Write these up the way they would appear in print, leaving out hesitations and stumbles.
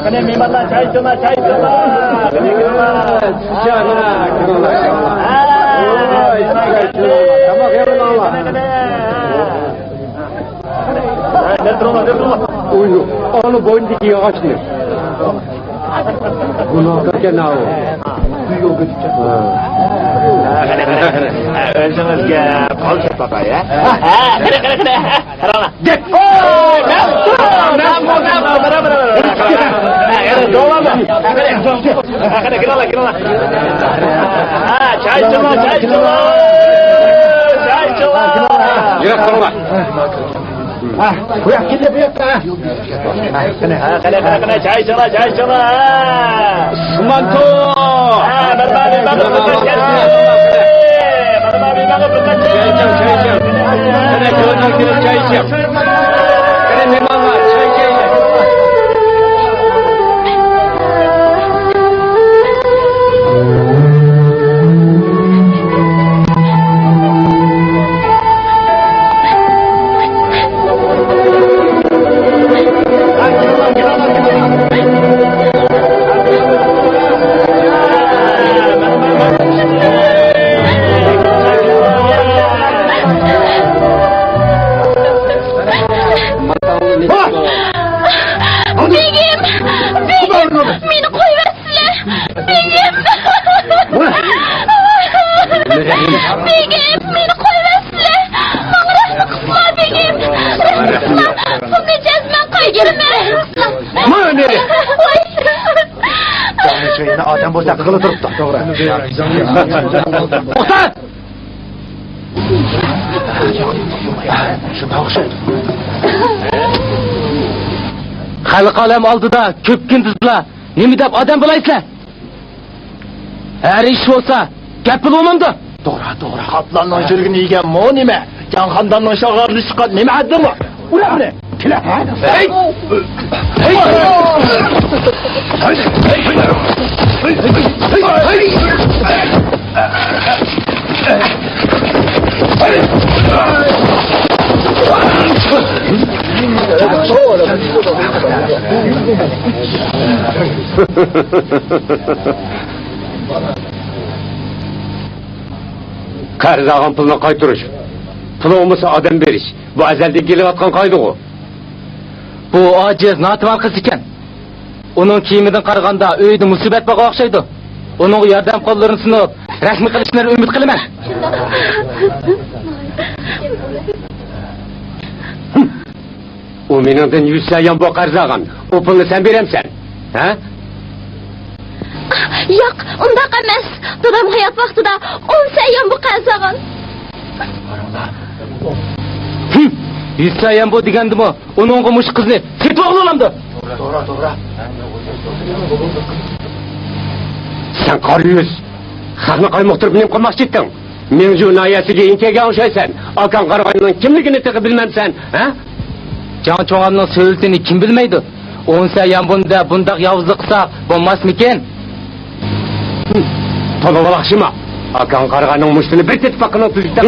Kene mimarlar çay içiyorlar. Kene gidiyorlar. Tamam yarın Allah. Durma. Uyuyor. Onu boyundaki yağaçlı. Bunu alırken ne o? Duyuyor götürecek. Özünüzge kol çek baba ya. Kene. Karana. Git. Kene. Çay içiyorlar. Yürek koruma. Kuyak gidip ha. Kene çay içiyorlar. Sumanto. Çay içeceğim. Kene meyman var. Çay içeceğim. Beni koyuversinler. Begim, beni koyuversinler. Bana kızlar Begim. Kızlar, bu cezmen kaygırma. Ne? Canlı çayını Adem Bozak kılı duruptu. Oğuzhan! Şu tavuk Xalq olam oldida ko'p kunduzlar nima deb odam bo'laysizlar? Har ish bo'lsa gap bo'lmamdi. To'g'ri. Qatlandan cho'lgini yegan mo nima? Janxondan shag'arli chiqqan nima addimi? Ularni kela. Hey! Qarz algan pulni qaytirish. Pul olmasa odam berish. Bu azalda kelayotgan qoida-ku. Bu ojiz notimal qiz ekan. Uning kiyimidan qaraganda uyda musibat borga o'xshaydi. Uning yordam qo'llarini sinib, rasmiy qilishlarini umid qilaman. U meningdan 100 sayon bu qarz algan. O pulni sen beremsen. Ha? Yo'q, undaq emas. Dadam hayot vaqtida 10 sayon bu qazagan. 100 sayon bu degandimi? Uning mush qizni setib olamdi. To'g'ri. Sen qor yüz. Xalqni qaymoqtirib men qilmoqchi etding. Men jurnaliyasiga inkaga o'xshaysan. Akan qarag'ayning kimligini tiqib bilmamsan, ha? Jon cho'g'amning so'ltini kim bilmaydi? 10 sayon bundaq yovuzlik qilsa bo'lmasmikin? To'g'ri bo'laqshima. Akan qarag'ayning mushtini bir tetpaqini tuzikdan.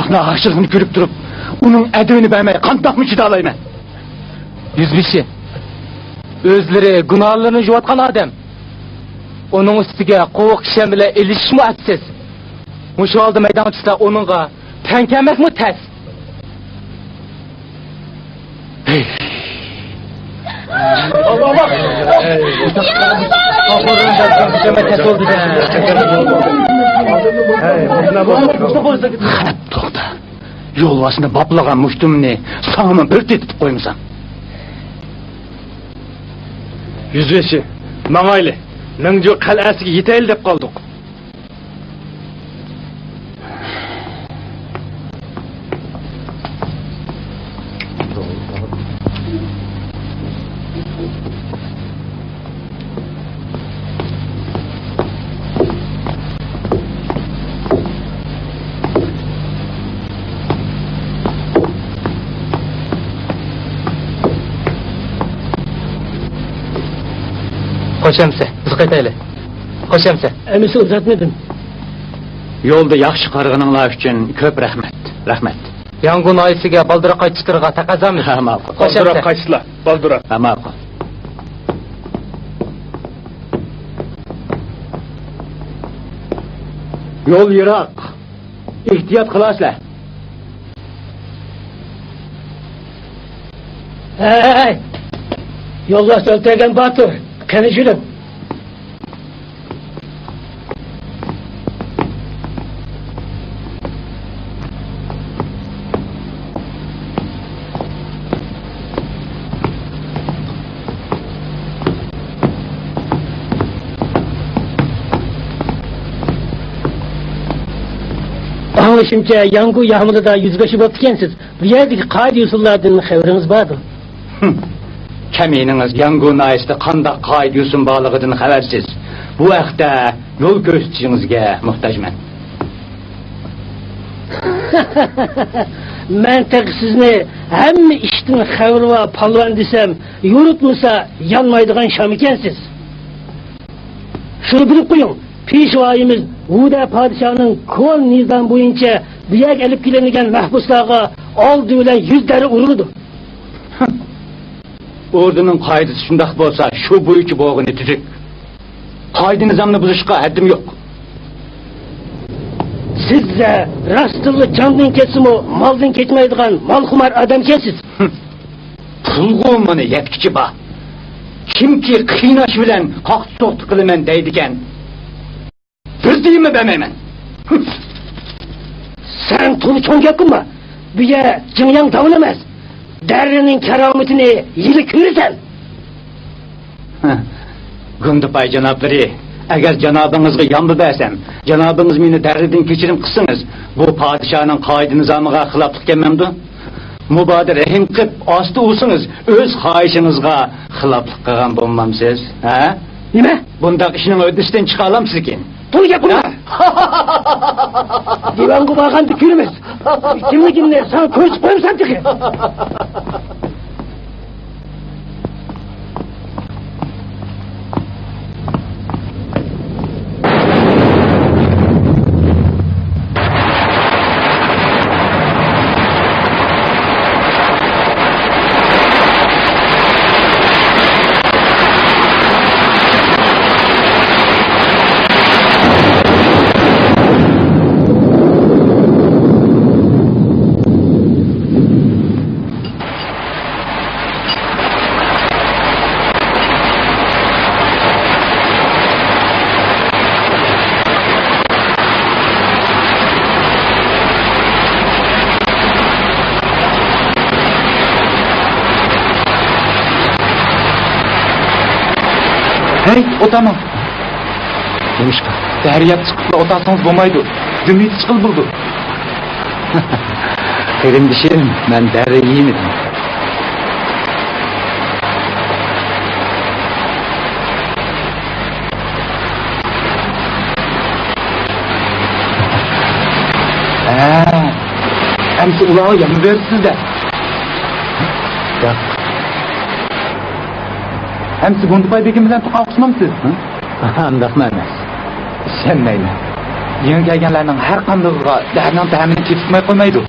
Günahına aşırığını görüp durup, onun edebini beğenmeye kandak mı çıdalayım ben? Yüzbaşı, özleri günahlarını juvatkan adam. Onun üstüge kovuk kişen bile ilişiş mi atsiz? Muşu aldı meydan çısa onunla penkemek mi tez? To'xta. Yo'lbosini boplagan mushtumni sog'min bir tetib qo'ymisan. Yüzbaşı, mangayli. Mingju qal'asiga yetayli deb qoldik. Hoşemse, biz qaytayli. Hoşemse. Emisi uzatmadım. Yo'lda yaxshi qarg'ininglar uchun ko'p rahmat. Rahmat. Yangun aysiga baldıra qaytishtirga taqazamiz. Ha, ma'qul. Baldıra qaysizlar, baldıra. Ha, ma'qul. Yo'l yiroq. Ehtiyot qilasizlar. Hey! Yoldaş öldürgen Batur. Konuşurum. Anlaşımca Yangu Yağmur'da yüzbaşı batıkensiz. Bu yerdeki kaide usullardan haberiniz vardı. Kamininiz Yangon ayisida qanday qoida usul borligidan xabarsiz. Bu vaqtda yo'l ko'rsatisingizga muhtojman. Ben tek sizni hem iştin xavr ve palvan desem yurutmasa yanmaydıgan şam ekensiz. Şunu bilip koyun. Pişvayimiz Huda padişahının kol nizam boyunca biyak elip kilenigen mahpuslarga aldı ile yüzleri uruldu. Ordunun qoidasi shundoq bo'lsa, shu bo'yicha bo'g'ini tuzuk. Qoida nizomni buzishga haddim yo'q. Sizce rastıllı candan kesim o maldan geçmeydigan malkumar adam kesiz. Pul qo'mini yetkichi bor. Kimki qiynash bilan qoq so'qti qilaman deydigan. Bir deymi bermayman. Sen tunu çok yakın mı? Bir ye cınyan davılamaz. Derrinin kerametini yili kürsen. Gundupay janoblari, agar janobingizga yombi bersam, janobingiz meni darridan kechirim qilsangiz, bu podshohning qoida nizomiga xiloflik kelmamdi? Mubodir rahim qilib osti ursangiz, o'z xohishingizga xiloflik qilgan bo'lmamsiz, ha? Nima? Bundaq ishning o'disidan chiqa olamsiz ekan. Tunu yakın mı? Divan kubakan tükürmez. Kimliğimle sana köz koymuşsam tıkı. Hey, o tamam. Nemishqa? Dariyab chiqib o'tarsangiz bo'lmaydi. Zimit chiqil bo'ldi. Qarindishim, men darra yeymidim. Amsi ularga yem versizda. Yo'q. Amsi Gondupay begim bilan tuqoqishmamsiz? Undaq emas. Ishonmayman. Yeni kelgenlerinin her kandığıga derman təmini ketitmay koymaydı.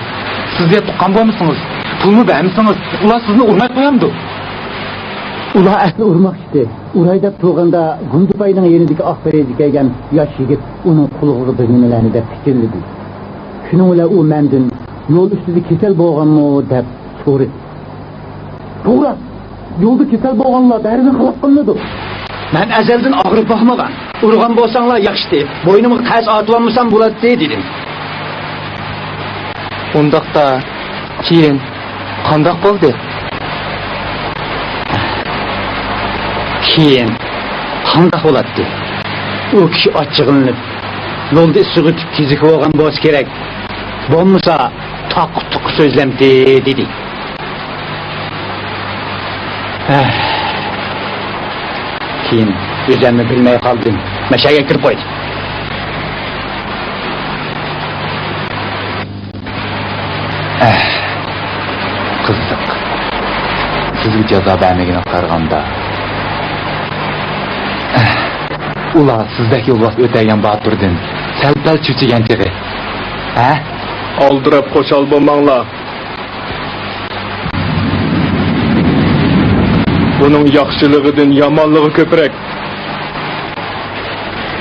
Siz de tuqqan bolmuşsunuz. Pulunu vermişsiniz. Ular sizni urmay koyamdı. Ular asli urmak işte. Uraydap turganda Gundupay'ın yerindeki ahberi dikeygen yaş yigit onun kulğuğu birnimelerini de fikirlidi. Şununla o mendin yol üstüde kesel boğan mı dep soru. Toğra, yolda kesel boğanla derini kılap kılmadı. Ben ezelden ağırıp bakmagan. Urgan bolsanlar yaxşı deyip, boynumu tez atılanmışsam bulat dedim. Ondaqda keyin qandaq bo'ldi? Keyin qandaq bo'laddi? O kishi achchig'inib, yo'lda isig'i kizikib olgan bo'lsa kerak. Bo'lmasa taq-tuq so'zlamdi dedi. Keyin o'zimni bilmay qoldim. Mashaga kirib qo'ydim. Kızdık. Sizga jazo bermagini qaraganda. Ular sizdeki ulvat öteyen Baturdin sel-pal çüçügen çiği. Ha? Aldırıp koşal bulmangla. Bunun yaxşılığıdın yamanlığı köprek.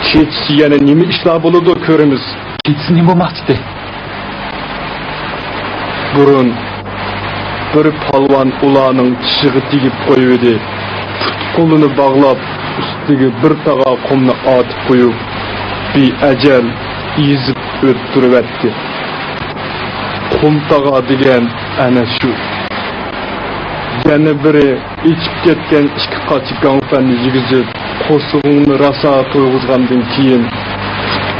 Keçisi yana nimi işler buludu körümüz. Keçisi ne bulmakçıdı? Burun bir palvan ulanın çişiği digip koyuyordu. Kolunu bağlap üstüge bir tağa kumunu atıp koyup bir ecel izip öttürüvetti. Kum tağa digen ana şu. Yana biri içip ketken iki kaçıkan fenni yigizip kosuğunu rasa toyguzgandın keyin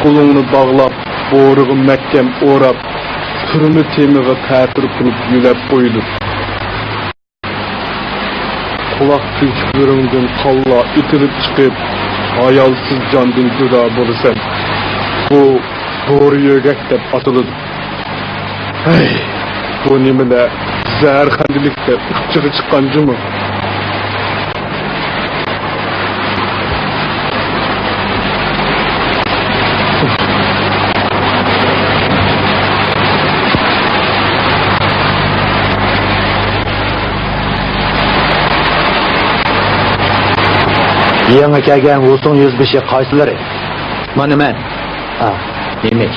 kolunu bağlap boğruğu mekkem orap türünü temiğe tətürüp kılıp yüləp koydu. Kulak tüyçüklerimden kalla itilip çıkıp ayalsız candın cüda bulursan bu doğru yögek dep atılıdı. Hey, bu nimele zəhər xəndilikdə ıqçığı çıqqancı mı? Yangi kelgan Usun 105 qaysilari? Mana men. Ha, demak.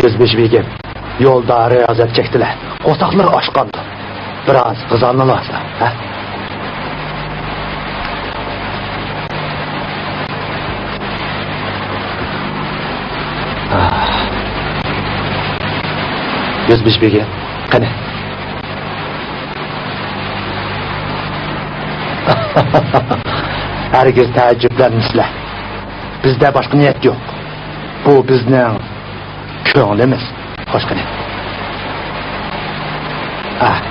Yüzbeş begim yolda riyazet çektiler. Osakları aşkandı. Biraz kızanlılarsa. Ha? Yüzbeş begim. Kane. Herkes teəccüblenmişler. Bizde başka niyet yok. Bu bizden köңlemiz. Hoş geldin. Ah.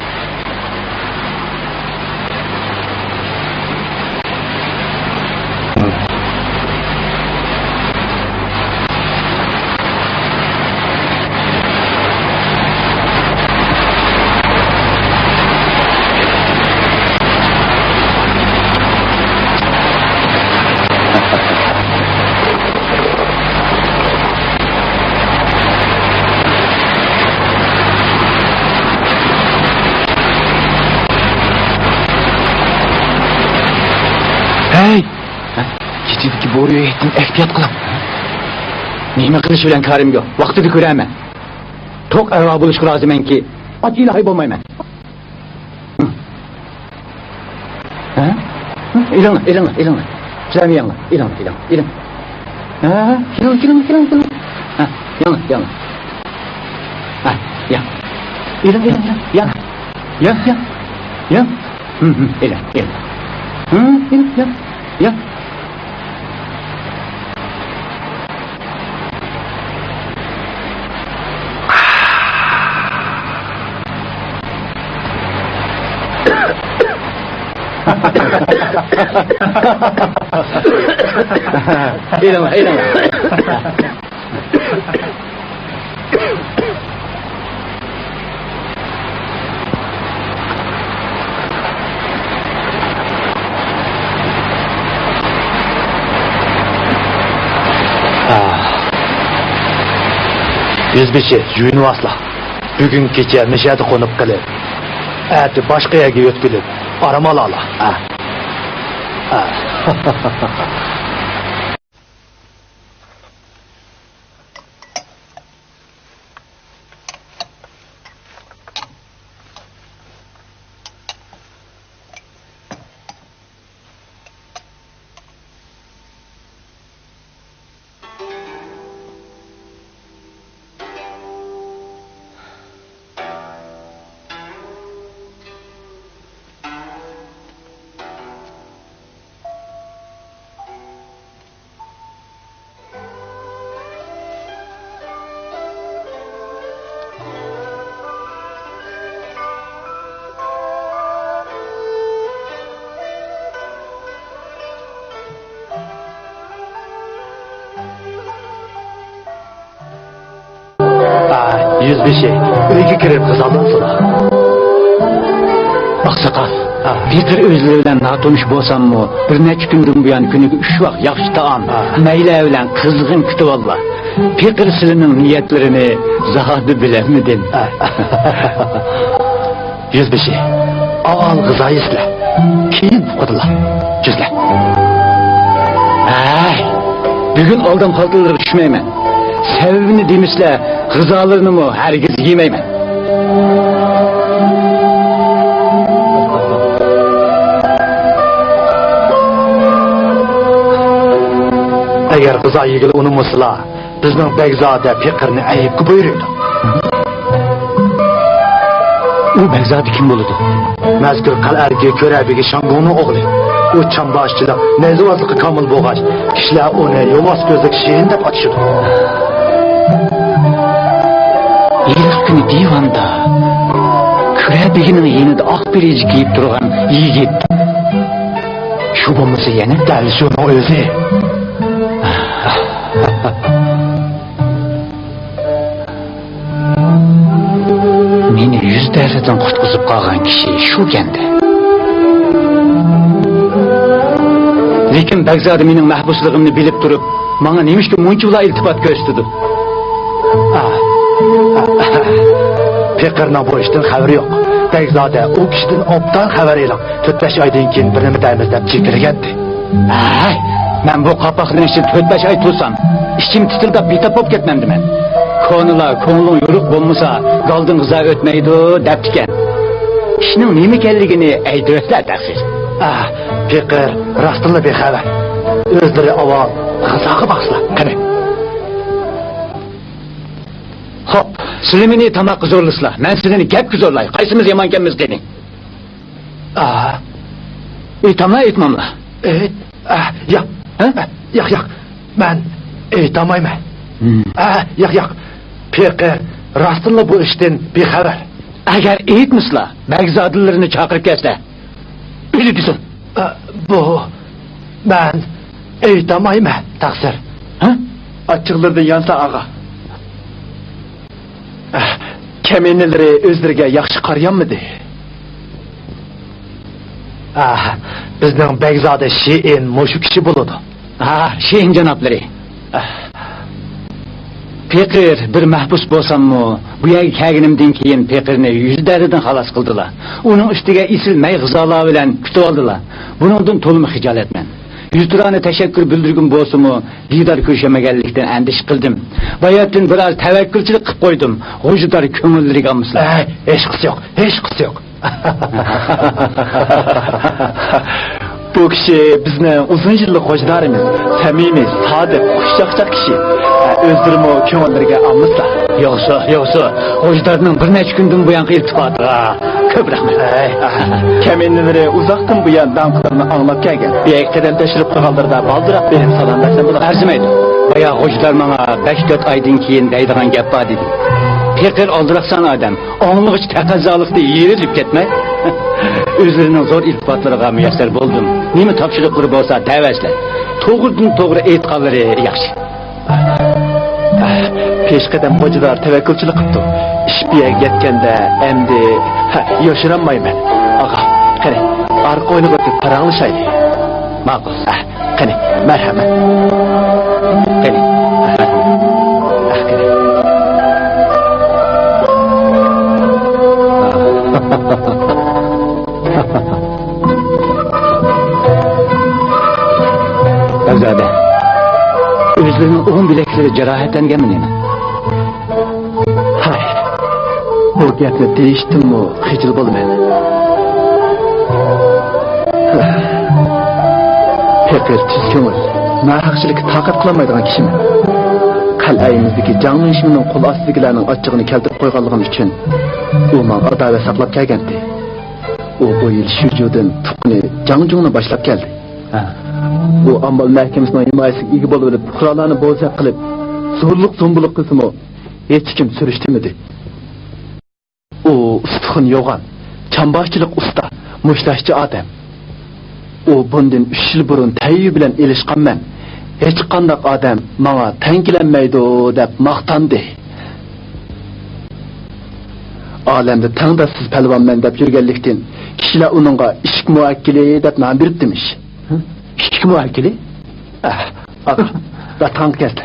Hey! Keçideki boruya ettim, ehtiyat kılım. Neyme kılıç bilen karım yok. Vaktini göremem. Çok evva buluşku lazım ki. Acı ilahi bulmayım. Ha? İlanla. Güzel mi yanla? İlanla. Ha? İlanla. Ha? Yanla. Ha? Yan. İlan. Yan. İlan. Yan. Eyleme, eyleme. Yüzbeşi, yuyunu asla. Bugün gece meşede konup kalıp, eti başka yerge yötkülüp, aramalı ala. Yüzbeşi, öyle kirip kızaldın sana. Aksakal, bir özleri bilen natanış bolsam mı, bir neçe gündün bu yan günü 3 vak yaxşı taam, meyle bilen kızgın kütüp alla. Fikir silinin niyetlerini zahadı bilemedin. Yüzbeşi, aval kızayı isle, keyin fukadıla, cüzle. Bugün aldım kaltıları düşmeymen. Sebebini demişler, rızalarını mı herkes yemeymen. Eğer kıza ilgili unutmasıla, bizden Begzade fikrini ayıp buyuruyordu. O Begzade kim buludu? Mezgür kal erkeği körəbigi Şango'nun oğlu. O çambaşçılık, nezivazlıkı kamıl boğaç. Kişiler onu yomaz gözlük şeyin dep atışır. İlk günü divanda, körəbiginin yenide ak bir eci giyip durgan yiğit. Şu bombası yeni? Deli şunun özü. Meni yüz derreden kutkuzup kalgan kişi şu kendi. Lekin Begzade menin mahbuslığımını bilip durup, bana neymiş ki munçula iltifat gösterdi. Fikirden bu işten haberi yok. Begzade o kişiden obdan haberi yok. 4-5 aydan keyin birini demizlep çekirgendi. Ben bu kapakların için 4-5 ay tursam, içim titildap bitap hop ketmemdi ben. Konular, konulun yoruk bulmasa, kaldın kıza ötmeydi deptiken. İşinin neymikelliğini eydöfler dersiz. Fikir, rastınlı bir haber. Özleri aval, kızağı baksla, kime? Hop, Süleyman'ı tamak zorlusla, ben sizini gep zorlay, kaysımız yamankenmiz denin. İtamla etmamla. Yak, ben itamayım. Yak, Fikir, rastınlı bu işten bir haber. Eğer eğitmişla, Begzadlılarını çakırıp kesse, öyle diyorsun. Ben itamayım, taksir. Açıklardan yansa ağa. Kemenlileri özlerge yaxşı qarayan mıydı? Bizden Begzade Şiin moşu kişi buludu. Şeyin canapları. Pekir bir mahbus bolsam mı, bu yer kəginimden keyin Pekir'ini yüzlerden halas kıldılar. Onun üstüge isilmey gızalar bilen kütü aldılar. Bunundan tolumu hical etmen. Yüzdürane teşekkür bildirgim bolsa mu, didar köşemegellikten endiş kıldım. Bayatın biraz tevekkülçülük kıp koydum. Hocular kömülleri kalmışlar. Hiç kısı yok. Bu kişi bizden uzun yıllık hocalarımız, samimi, sadık, kuşakçak kişi. Özdürümü kömüllerine almışlar. Yoksa, hocularının bir neç gündün bu yankı iltifatı. Köp rahmet. Kemenlileri uzaktan bu yan danklarını anlap gelgen. Bir ekteden teşrif kıvaldırda baldırak benim salandaştan budak. Erzimeydi. Bayağı hocular bana 5-4 aydın keyin deydiğen geppa dedi. Pekir aldıraksan adam, onluk hiç tekazalıkta yerilip ketme. Özlerinin zor iltifatlarına müyesser buldum. Nemi tapşırıkları bolsa dəvəslər. Toğrudan toğru eytqanları yaxşı. Peşqadam hocalar tevekkülçülük qıptı. İş bir yer yetkende endi yaşıranmayman. Ağa, qani, arqa oyunu qıtı parağılışaydı. Maqul. Qani, merhamet. Qani. Azade. Özlerinin oğun bilekleri cerahatlengen mi? Hayır. Bu gapni deyishdim mi xijil bo'lmaydi. Pekir tuzko'ngil, narxchilikka taqat qilmaydigan kishiman. Qal'ayimizdagi Jangmin ismining qo'l ostidagilarning ochig'ini keltirib qo'yganligim uchun u men adolat saqlab kelgandi. U bu yil Shujudan tuqni Jangjungni boshlab keldi. Bu ambal mahkamasining himoyasiga ega bo'lib, fuqarolarni bo'zaq qilib, zo'rliq zo'mbuliq qilsa-mu, hech kim surishtirmadi. U ustixon yo'g'on, chamboqchilik usta, mushlashchi odam. U bundan 3 yil burun tayyi bilan elishqanman. Hech qanday odam menga tankilanmaydi deb maqtandi. Olamda tangdassiz palvonman deb yurganlikdan kishilar uningga ishq muvakkili deb nom beribdimish. İşki muvakkili? Da tang keldi.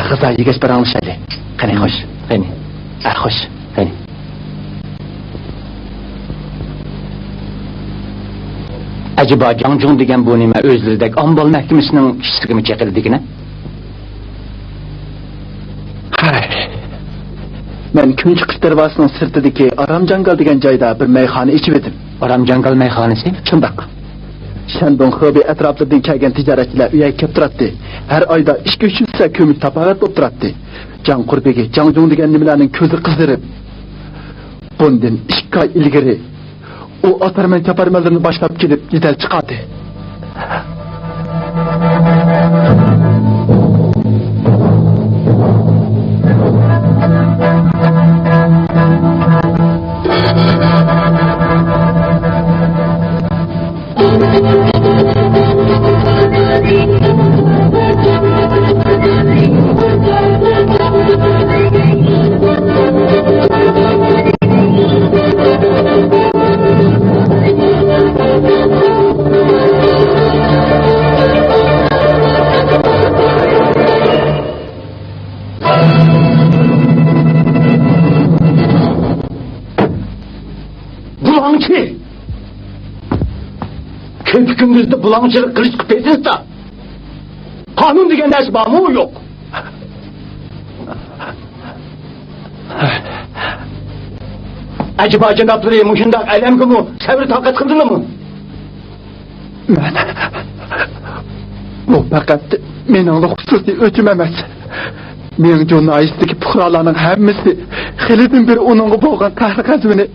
G'izor yegash barangmishali. Qani xo'sh. Qani. Xo'sh. Qani. Acaba Jangjung degan bu nima o'zlaridek ombol mahkamasining ishchisiga chaqirdigina? Hayır. Ben Kunchi qish darvosining sirtidagi Aram Jangal degan joyda bir meyxona ichib edim. Aram Jangal meyxonasi? Shundoq. Shandong Xobi atrofidan kelgan tijoratchilar uyga kelib turadi. Har oyda 2-3 sa ko'mir taparat bo'lib turadi. Jang qurbegi Jangjung degan nimalarning ko'zi qizdirib. Bundan 2 oy ilgari u atarman taparmalarni boshlab kelib jidal chiqadi. Bulangçı! Köpükümüzde bulangçılık kılıç küpesiz de kanun degen ders var mı yok? Acaba cenapları muşundak elem ki mu sevri takat kıldılar mı? Bu fakat meningli xususiy o'chim emas. Mening jurnalistdagi fuqarolarning hammasi xilidan beri uningga bo'lgan qahr-g'azabini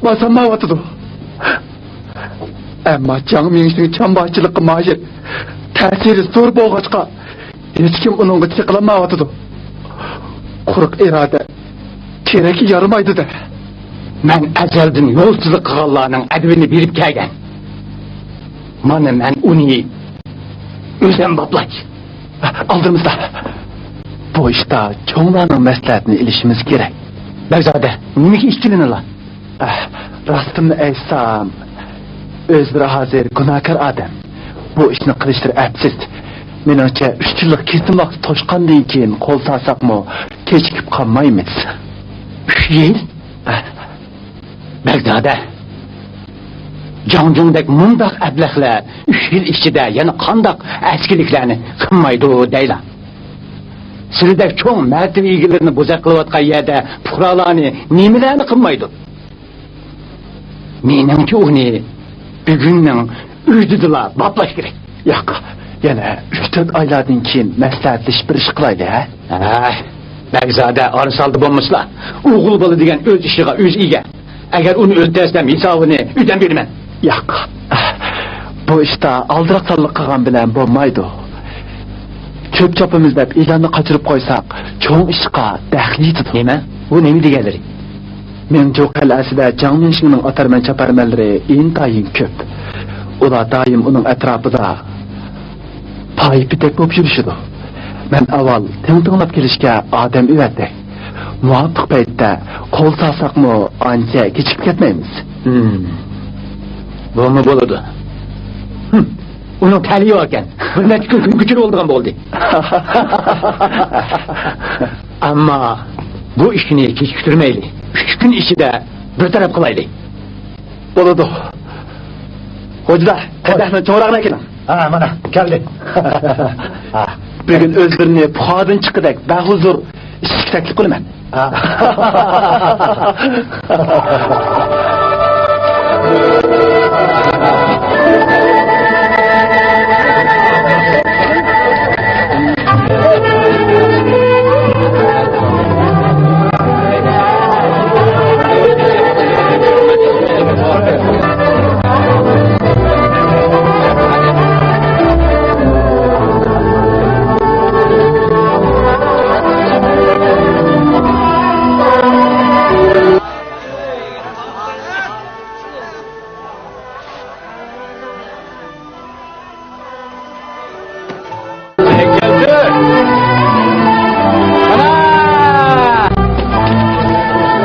bosolmayotdi. Ammo Jangminning chamboqchilikqa majir ta'siri zo'r bo'lg'achqa hech kim uningga chiqilmayotdi. Quruq iroda kerak yaramaydi-da. Men ajaldan yo'lsizlik qilganlarning advini berib kelgan. Mana men uni o'zim boplach. Aldığımızda bu işte çoğunlarının məsləhətini ilişimiz gerek. Bəyzade, niməki işçilinirlər? Rastımını əysam, özləri hazır günahkar adam. Bu işini qilishdir əpsiz. Menimce 3 yıllık kesin vaxt toşqandan keyin qol salsak mı kechikib qolmaymiz. 3 yil? Bəyzade, Jangjungdek mundaq əblaqlar 3 yil ichida yana qandaq əskiliklarni qilmaydi deylar. Sizdek çoğun mərtəbə egilərini bozaq qılıbatqan yerdə fuqarolarni nimalarni qilmaydi? Menimki uni bugunning uydidilar boplash kerak. Yo'q, yana 3-4 oylardan keyin maslahatlashib bir ish qilayli, ha? Bəyzade arsaldı bo'lmaslar. O'g'il bola degan o'z ishiga o'z ega. Agar uni o'ldirsam hisobini uydan beraman. Yo'q. Bu ishda aldiraqsonlik qilgan bilan bo'lmaydi. Çöp çapımız deb e'lonni qochirib qo'ysak, cho'ng ishqa daxli yetadi. Nima? Bu nima deganlari? Mengju qal'asida Jiang Minshingning atarman chaparmanlari intayin ko'p. Ular doim uning atrofida paypitek bo'lib yurishidi. Men avval tinglab kelishga odam uvatdi. Muvafiq paytda qo'l salsaqmi ancha kechikib ketmaymiz. Bo'lma bo'ladi. Uning tali yo'q ekan. Bir necha kun kuchli bo'lgan bo'ldi. Ammo bu ishni kechiktirmaylik. 3 kun ichida bir taraf qilaylik. Bo'ladi. Hocalar, qadahni cho'rag'ini keling. Ha, mana keldi. Bugun o'zlarini puxodan chiqidek bahuzur ishga taklif qilaman.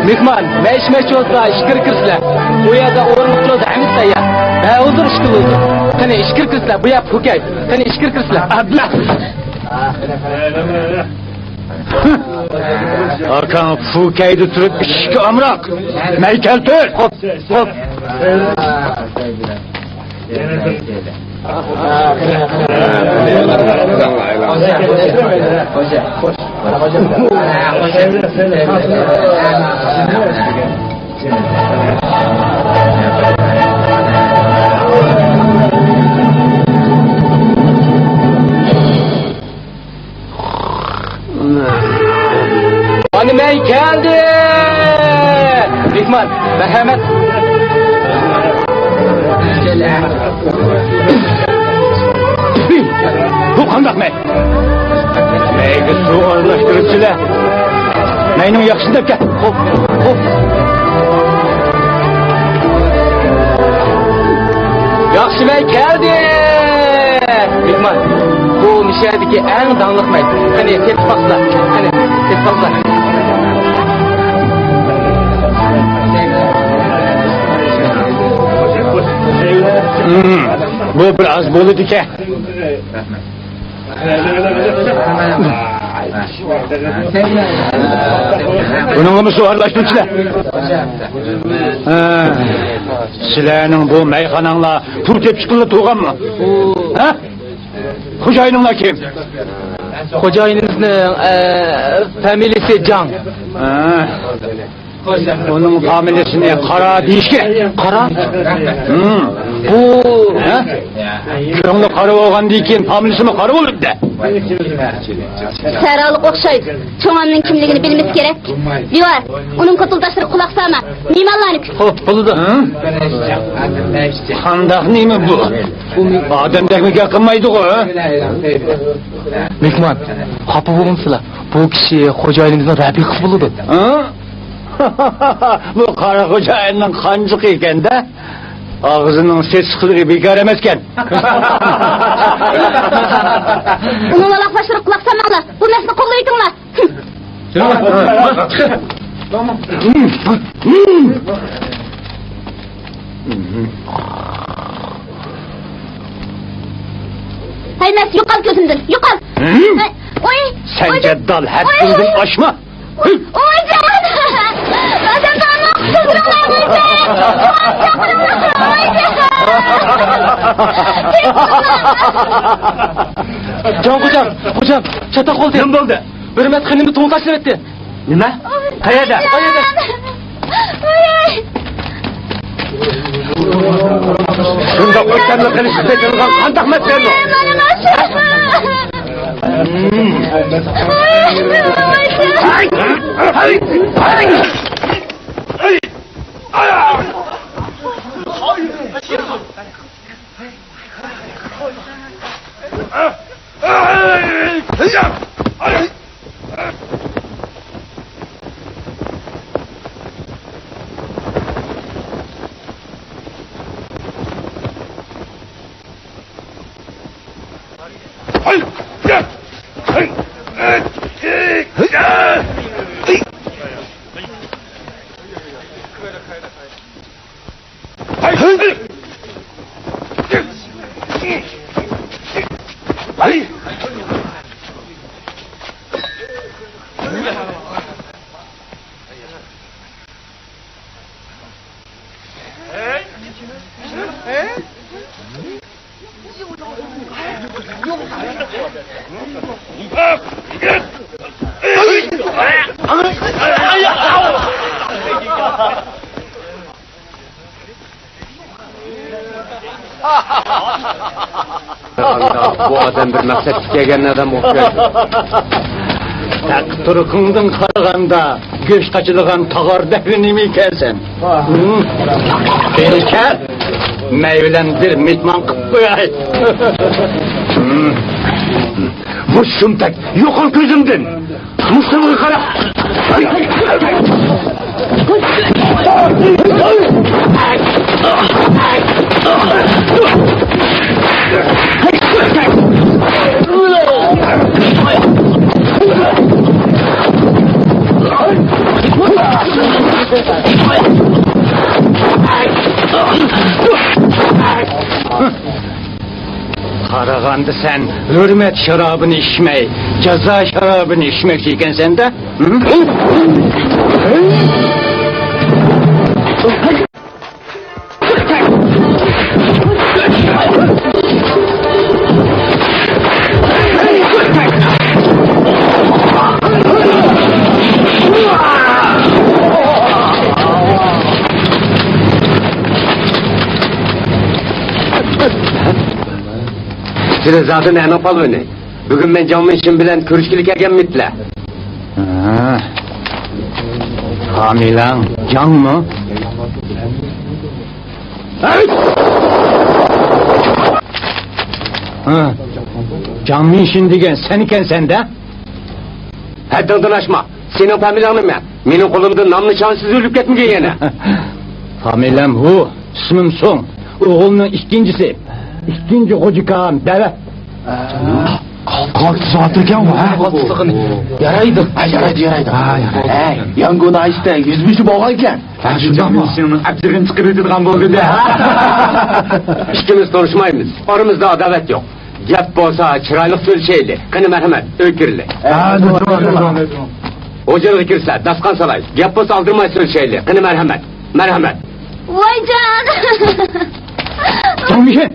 Mehmon, mesh olsa ishkir kirsizlar. Bu yerda o'rinliqlar hamma ya. Ha, huzur ish qiladi. Qani ishkir kirsizlar, bu yer Pukay. Qani ishkir kirsizlar. Abla. Arkan Pukay'da turib ishga amroq. Maykel tur. Hop. Hani ben geldi. Mehmon, merhamet. Bu qandaq men? Meyga suv aralashtiribsizlar. Meyning yaxshilab kel. Hop. Yaxshiman keldi. Mehmon, bu nishadagi eng dangliq may. Qani ketib baqsa. Bu biraz bo'ladi ekan. Buningmi suv aralashtiribsizlar? Sizlarning bu mayxonanglar pul tepishqinlar to'g'anmi? Ha? Xo'jayininglar kim? Xo'jayinimizning familiyasi Jang. Onun familiyasini Qara deyishga. Qara? Bu, ha? Ko'ngli qara bo'lgandan keyin familiyasimi qara bo'libdi. Səralıq oxşaydı. Çoğanın kimligini bilmesi gerek. Diyor, onun kutuldaşları kulak sağma. Nimallarını Hop, bo'ladi. Qandaq nima bu? Odamdek gapirmaydi-ku. Mehmon, xafa bo'lmangizlar. Bu kishi xo'jayinimizning rafiqasi bo'ladi. Bu qara xo'jayinning qanjiq ekan-da. Ağzının ses çıkılığı bekar emezken. Onunla laflaşırıp kulak sağmalar. Bu nesli kollaydılar. Hay Mes, yuqal gözümdün, yuqal. Oy, Sence dal hep kıldın aşma. Oy canım. Zaten parmak kızdırırlar bizi. Can hocam, çatak oldu. Ne oldu? Bir metkanını toğun taşlar etti. Ne? Kayada. Şunda koysanla konuşup ediyorlar. Kandak mesleğini. Bu adam bir maksat istegen adam okuyacak. Turkundun karaganda göç kaçılıgan tağar devini mi ikensen? Belker, meyvelendir mitman kıpkıyay. Bu şumtak, yok ol gözümden. Mustafa'yı kara. Karagandı sen hürmet şarabını içmey, ceza şarabını içmek iken sen de. Siz zaten ne yapalım öyle? Bugün ben canım işim bilen körüşkülük egen mitle. Hamilan can mı? Can mı işin digen sen iken sen de? Hedden açma. Senin familanım ben. Benim kolumda namlı şanssız ölüp gitmeyeceği yine. Familem hu, ismim Son. Oğlunun ikincisi. İkinci kocukağım deve. Kalktı atırken bu ha? Yaraydı. Yaraydı. Yangına işte 100 boğayken. Şundan mı? Abdurrahim çıkırıdırgan oldu da. İkimiz konuşmayımız. Aramızda adalet yok. Gep bolsa çıraylık söyleşeyli. Kını merhamet, öykürlü. Ocağı girse, daskan salay. Gep bolsa aldırmay söyleşeyli. Kını merhamet. Merhamet. Vay can! Tomişe!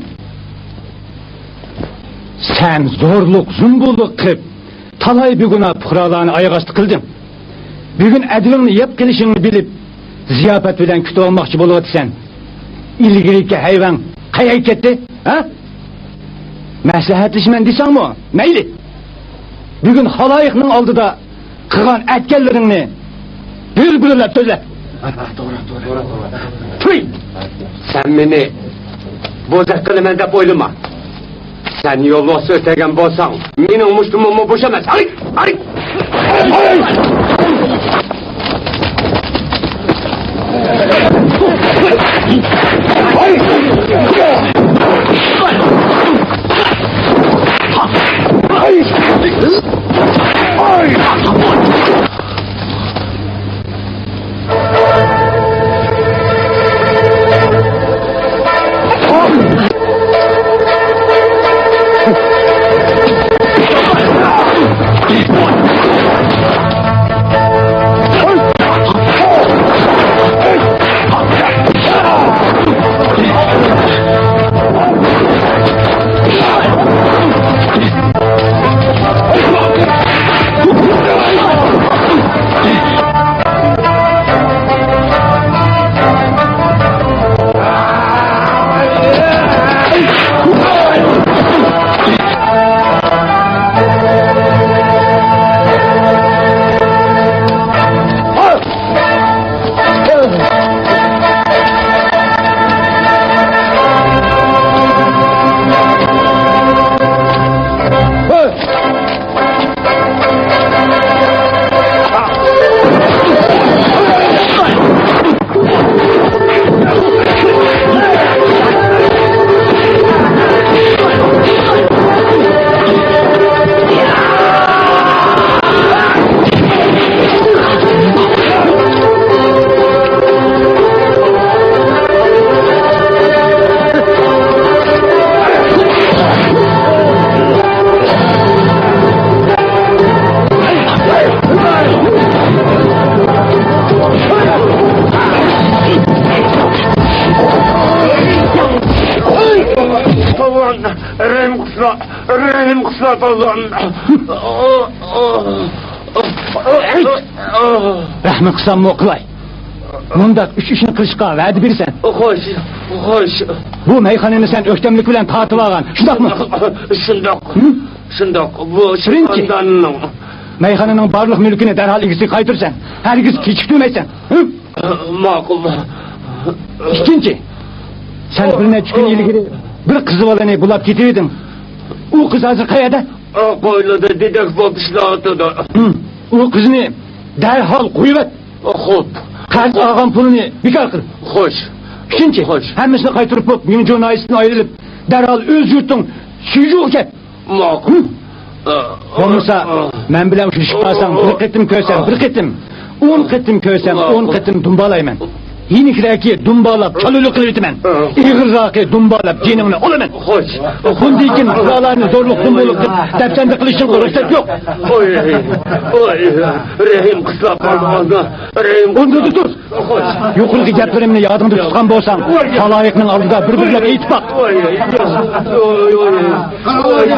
Sen zorluk, zumbuluk kıp, talay bir güne pıralarını ayakastı kıldın. Bir gün edilini yap gelişini bilip, ziyafet bilen kütü olmakçı bulup sen. İlgirike hayvan, kayay ketti, ha? Məsləhətləşmən desən mi? Meyli. Bir gün halayıqның aldıda kıgan etkellerini bir söyle. Doğru. Tüy! Sen beni bozak kılımın da boyluma. Sen yolu ötegen bolsan, benim muştumumu boşamaz. Ay! Rehim kıslat Allah'ım. Rahmi qilsam o'qilay. Mundaq 3 ishni qilishga va'da bersan. Hoş, hoş. Bu meyxonani sen o'ktamlik bilan tatib olgan. Shundaqmi? Şundak, şundak. Bu Birinchi. şundanın. Meyxonaning barliq mulkini darhol egasiga qaytarsan. Hargiz kechiktirmaysan. Ma'qul. Ikkinchi. Sen bir necha kun ilgari bir qiz bolani bulab ketib eding. U qiz hozir qayerda? Qo'ylida dedek bo'lishlardi. U qizni darhol qo'yib et. Xo'p. Qarz olgan pulini bekor qil. Xo'sh. Uchinchi, hammasini qaytarib bo'lib, meni jurnalistdan ayrilib, darhol o'z yurting suyuq ket. Ma'qul. Bo'lmasa, men bilan urushib qolsam, bir qitim ko'rsam, bir qitim, 10 qitim ko'rsam, 10 qitim dumbalayman. Yenikiraki dumbalab, çalılık kılıvetimen. İğirraki dumbalab, cinimini olamen. Hoş. Bundikin buralarını zorluk dumbalık depsende kılıçın uğraştık yok. Oy, oy, Rehim kıslap Allah'ına. Rehim Onda dur. Hoş. Yukarıki geplerimini yadımda tutkan bolsan, halayıkның aldında bir-birlep eğitip bak. Oy, oy, oy, oy.